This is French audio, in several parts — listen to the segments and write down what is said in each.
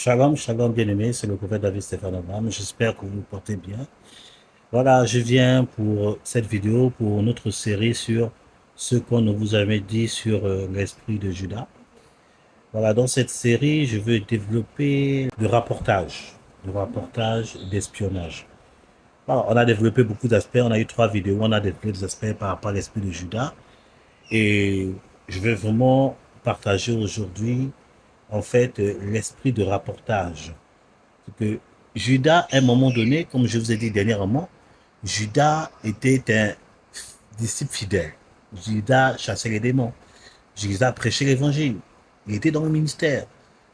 Shalom, shalom bien-aimé, c'est le prophète David Stéphane Abraham. J'espère que vous vous portez bien. Voilà, je viens pour cette vidéo, pour notre série sur ce qu'on ne vous avait dit sur l'esprit de Judas. Voilà, dans cette série, je veux développer le rapportage d'espionnage. Voilà, on a développé beaucoup d'aspects, on a eu 3 vidéos, on a développé des aspects par rapport à l'esprit de Judas. Et je vais vraiment partager aujourd'hui, en fait, l'esprit de rapportage. Que Judas, à un moment donné, comme je vous ai dit dernièrement, Judas était un disciple fidèle. Judas chassait les démons. Judas prêchait l'évangile. Il était dans le ministère.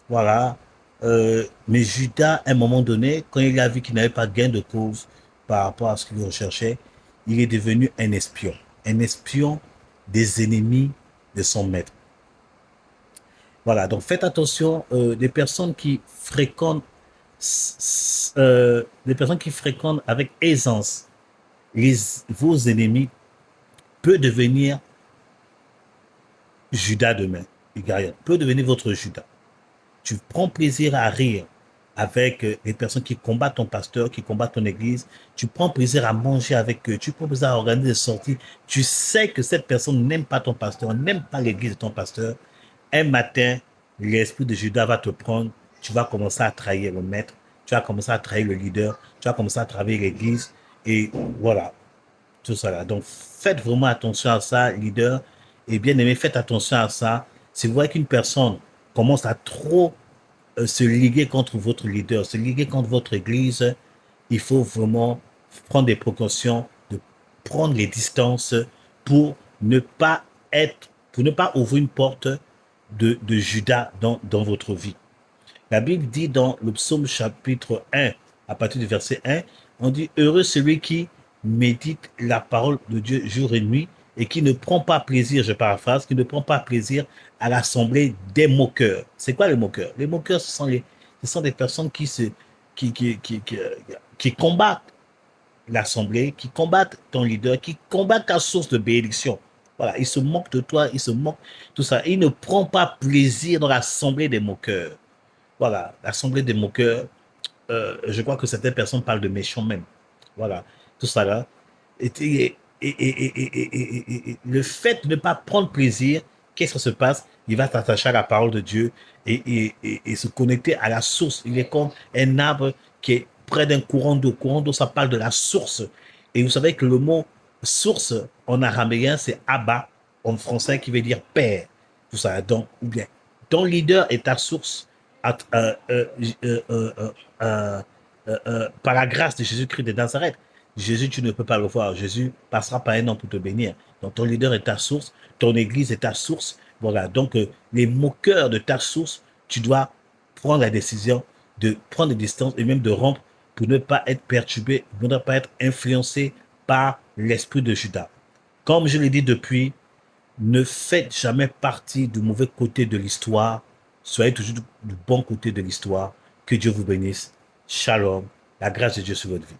Voilà. Mais Judas, à un moment donné, quand il a vu qu'il n'avait pas de gain de cause par rapport à ce qu'il recherchait, il est devenu un espion. Un espion des ennemis de son maître. Voilà. Donc faites attention, des personnes qui fréquentent des personnes qui fréquentent avec aisance vos ennemis peut devenir Judas demain. Peut devenir votre Judas. Tu prends plaisir à rire avec les personnes qui combattent ton pasteur, qui combattent ton église. Tu prends plaisir à manger avec eux. Tu prends plaisir à organiser des sorties. Tu sais que cette personne n'aime pas ton pasteur, n'aime pas l'église de ton pasteur. Un matin, l'esprit de Judas va te prendre. Tu vas commencer à trahir le maître. Tu vas commencer à trahir le leader. Tu vas commencer à trahir l'église. Et voilà, tout ça là. Donc, faites vraiment attention à ça, leader. Et bien aimé, faites attention à ça. Si vous voyez qu'une personne commence à trop se liguer contre votre leader, se liguer contre votre église, il faut vraiment prendre des précautions, de prendre les distances pour ne pas pour ne pas ouvrir une porte de Judas dans votre vie. La Bible dit dans le psaume chapitre 1, à partir du verset 1, on dit « Heureux celui qui médite la parole de Dieu jour et nuit et qui ne prend pas plaisir, je paraphrase, qui ne prend pas plaisir à l'assemblée des moqueurs. » C'est quoi les moqueurs? Les moqueurs, ce sont des personnes qui combattent l'assemblée, qui combattent ton leader, qui combattent ta source de bénédiction. Voilà, ils se moquent de toi, ils se moquent, tout ça. Ils ne prennent pas plaisir dans l'assemblée des moqueurs. Voilà, l'assemblée des moqueurs, je crois que certaines personnes parlent de méchants même. Voilà, tout ça là. Et le fait de ne pas prendre plaisir, qu'est-ce qui se passe? Il va s'attacher à la parole de Dieu et se connecter à la source. Il est comme un arbre qui est près d'un courant d'eau. Courant d'eau, ça parle de la source. Et vous savez que le mot source en araméen, c'est Abba, en français, qui veut dire père. Tout ça. Donc, ou bien, ton leader est ta source par la grâce de Jésus-Christ de Nazareth. Jésus, tu ne peux pas le voir. Jésus passera par un homme pour te bénir. Donc, ton leader est ta source, ton église est ta source. Voilà. Donc, les moqueurs de ta source, tu dois prendre la décision de prendre des distances et même de rompre pour ne pas être perturbé, pour ne pas être influencé par l'esprit de Judas. Comme je l'ai dit depuis, ne faites jamais partie du mauvais côté de l'histoire. Soyez toujours du bon côté de l'histoire. Que Dieu vous bénisse. Shalom. La grâce de Dieu sur votre vie.